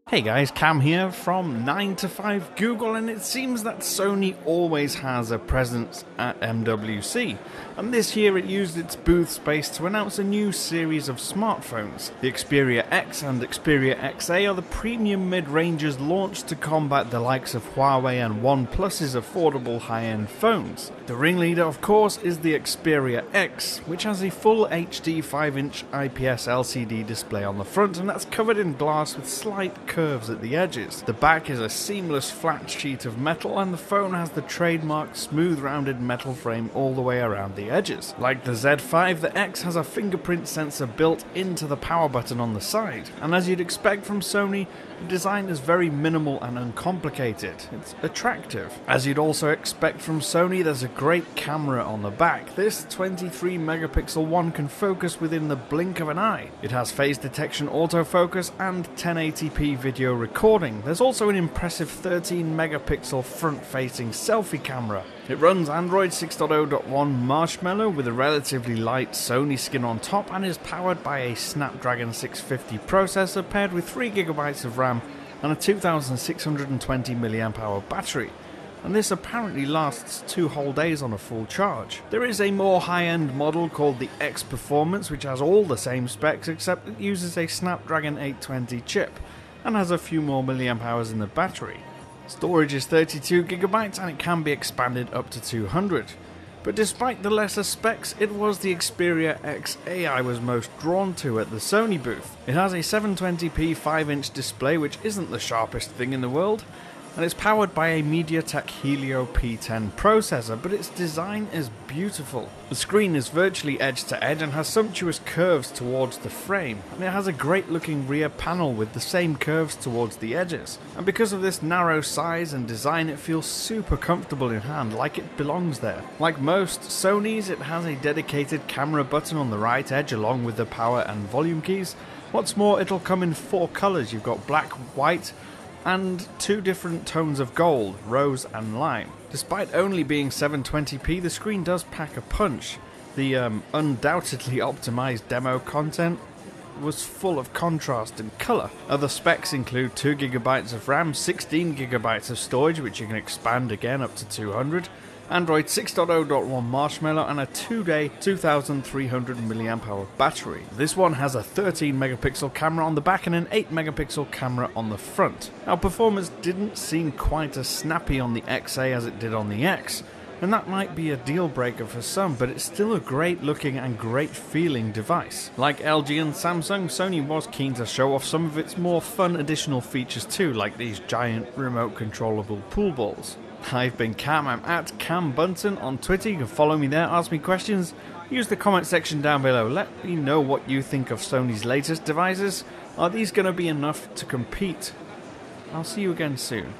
Hey guys, Cam here from 9 to 5 Google, and it seems that Sony always has a presence at MWC, and this year it used its booth space to announce a new series of smartphones. The Xperia X and Xperia XA are the premium mid-rangers launched to combat the likes of Huawei and OnePlus's affordable high-end phones. The ringleader, of course, is the Xperia X, which has a full HD 5-inch IPS LCD display on the front, and that's covered in glass with slight curves at the edges. The back is a seamless flat sheet of metal, and the phone has the trademark smooth rounded metal frame all the way around the edges. Like the Z5, the X has a fingerprint sensor built into the power button on the side, and as you'd expect from Sony, the design is very minimal and uncomplicated. It's attractive. As you'd also expect from Sony, there's a great camera on the back. This 23 megapixel one can focus within the blink of an eye. It has phase detection autofocus and 1080p video recording. There's also an impressive 13 megapixel front-facing selfie camera. It runs Android 6.0.1 Marshmallow with a relatively light Sony skin on top, and is powered by a Snapdragon 650 processor paired with 3GB of RAM and a 2620 mAh battery, and this apparently lasts 2 whole days on a full charge. There is a more high-end model called the X Performance, which has all the same specs except it uses a Snapdragon 820 chip and has a few more milliamp hours in the battery. Storage is 32GB and it can be expanded up to 200. But despite the lesser specs, it was the Xperia XA I was most drawn to at the Sony booth. It has a 720p 5-inch display, which isn't the sharpest thing in the world, and it's powered by a Mediatek Helio P10 processor, but its design is beautiful. The screen is virtually edge to edge and has sumptuous curves towards the frame, and it has a great looking rear panel with the same curves towards the edges. And because of this narrow size and design, it feels super comfortable in hand, like it belongs there. Like most Sonys, it has a dedicated camera button on the right edge along with the power and volume keys. What's more, it'll come in 4 colours. You've got black, white, and 2 different tones of gold, rose and lime. Despite only being 720p, the screen does pack a punch. The undoubtedly optimized demo content was full of contrast and colour. Other specs include 2GB of RAM, 16GB of storage, which you can expand again up to 200, Android 6.0.1 Marshmallow, and a 2-day 2300 mAh battery. This one has a 13 megapixel camera on the back and an 8 megapixel camera on the front. Now, performance didn't seem quite as snappy on the XA as it did on the X, and that might be a deal breaker for some, but it's still a great looking and great feeling device. Like LG and Samsung, Sony was keen to show off some of its more fun additional features too, like these giant remote controllable pool balls. I've been Cam, I'm at Cam Bunton on Twitter. You can follow me there, ask me questions, use the comment section down below. Let me know what you think of Sony's latest devices. Are these going to be enough to compete? I'll see you again soon.